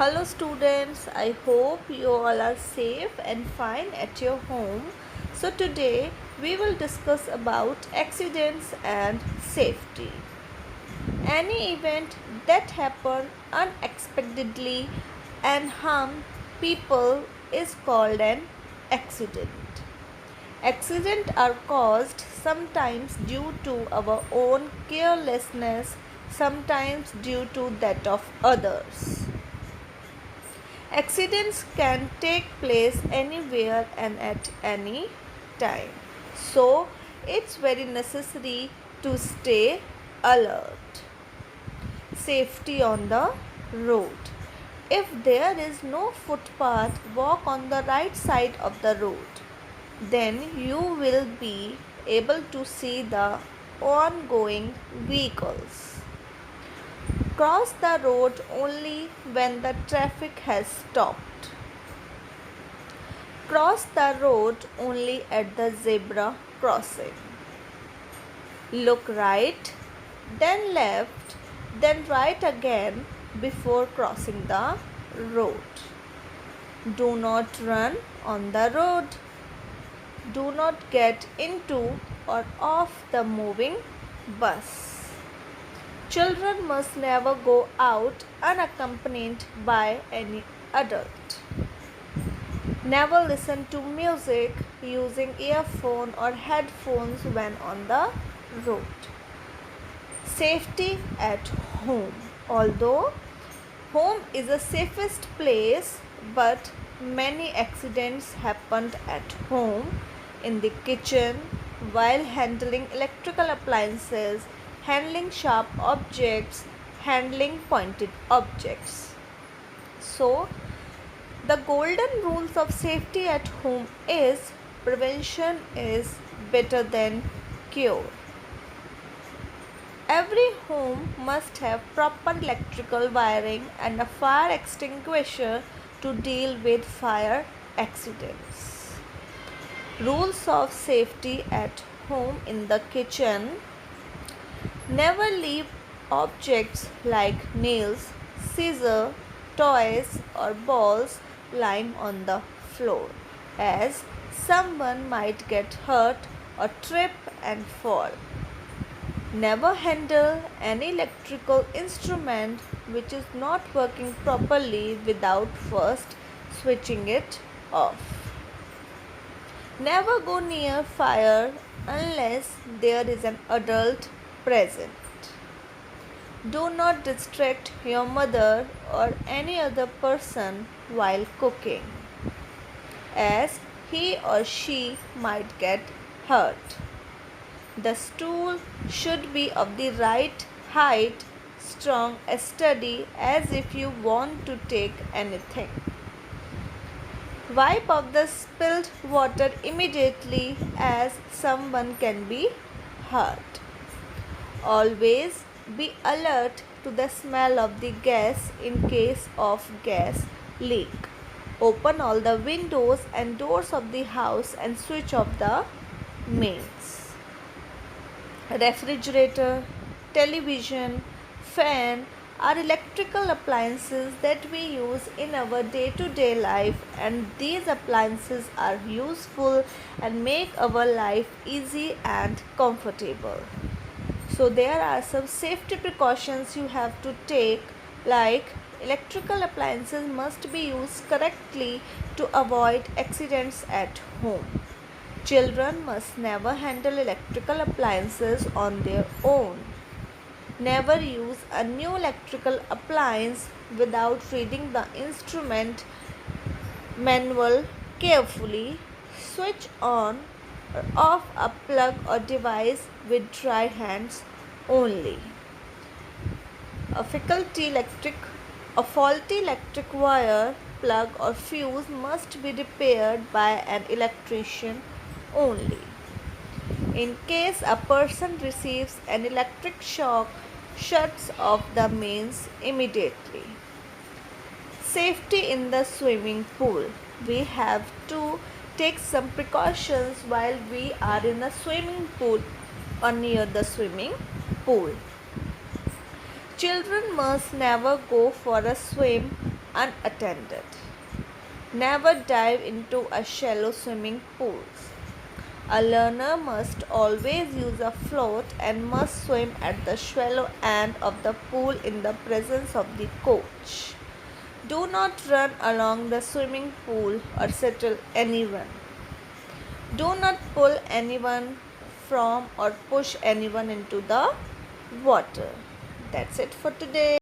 Hello students, I hope you all are safe and fine at your home. So today we will discuss about accidents and safety. Any event that happen unexpectedly and harm people is called an accident. Accidents are caused sometimes due to our own carelessness, sometimes due to that of others. Accidents can take place anywhere and at any time. So, it's very necessary to stay alert. Safety on the road. If there is no footpath, walk on the right side of the road. Then you will be able to see the ongoing vehicles. Cross the road only when the traffic has stopped. Cross the road only at the zebra crossing. Look right, then left, then right again before crossing the road. Do not run on the road. Do not get into or off the moving bus. Children must never go out unaccompanied by any adult. Never listen to music using earphone or headphones when on the road. Safety at home. Although home is the safest place, but many accidents happened at home, in the kitchen, while handling electrical appliances, handling sharp objects, handling pointed objects. So, the golden rules of safety at home is prevention is better than cure. Every home must have proper electrical wiring and a fire extinguisher to deal with fire accidents. Rules of safety at home in the kitchen. Never leave objects like nails, scissors, toys or balls lying on the floor, as someone might get hurt or trip and fall. Never handle any electrical instrument which is not working properly without first switching it off. Never go near fire unless there is an adult present. Do not distract your mother or any other person while cooking, as he or she might get hurt. The stool should be of the right height, strong and steady, as if you want to take anything. Wipe off the spilled water immediately, as someone can be hurt. Always be alert to the smell of the gas in case of gas leak. Open all the windows and doors of the house and switch off the mains. Refrigerator, television, fan are electrical appliances that we use in our day-to-day life, and these appliances are useful and make our life easy and comfortable. So there are some safety precautions you have to take, like electrical appliances must be used correctly to avoid accidents at home. Children must never handle electrical appliances on their own. Never use a new electrical appliance without reading the instrument manual carefully. Switch on or off a plug or device with dry hands only. A faulty electric wire, plug or fuse must be repaired by an electrician only. In case a person receives an electric shock, shuts off the mains immediately. Safety in the swimming pool. We have to take some precautions while we are in a swimming pool or near the swimming pool. Children must never go for a swim unattended. Never dive into a shallow swimming pool. A learner must always use a float and must swim at the shallow end of the pool in the presence of the coach. Do not run along the swimming pool or settle anyone. Do not pull anyone from or push anyone into the water. That's it for today.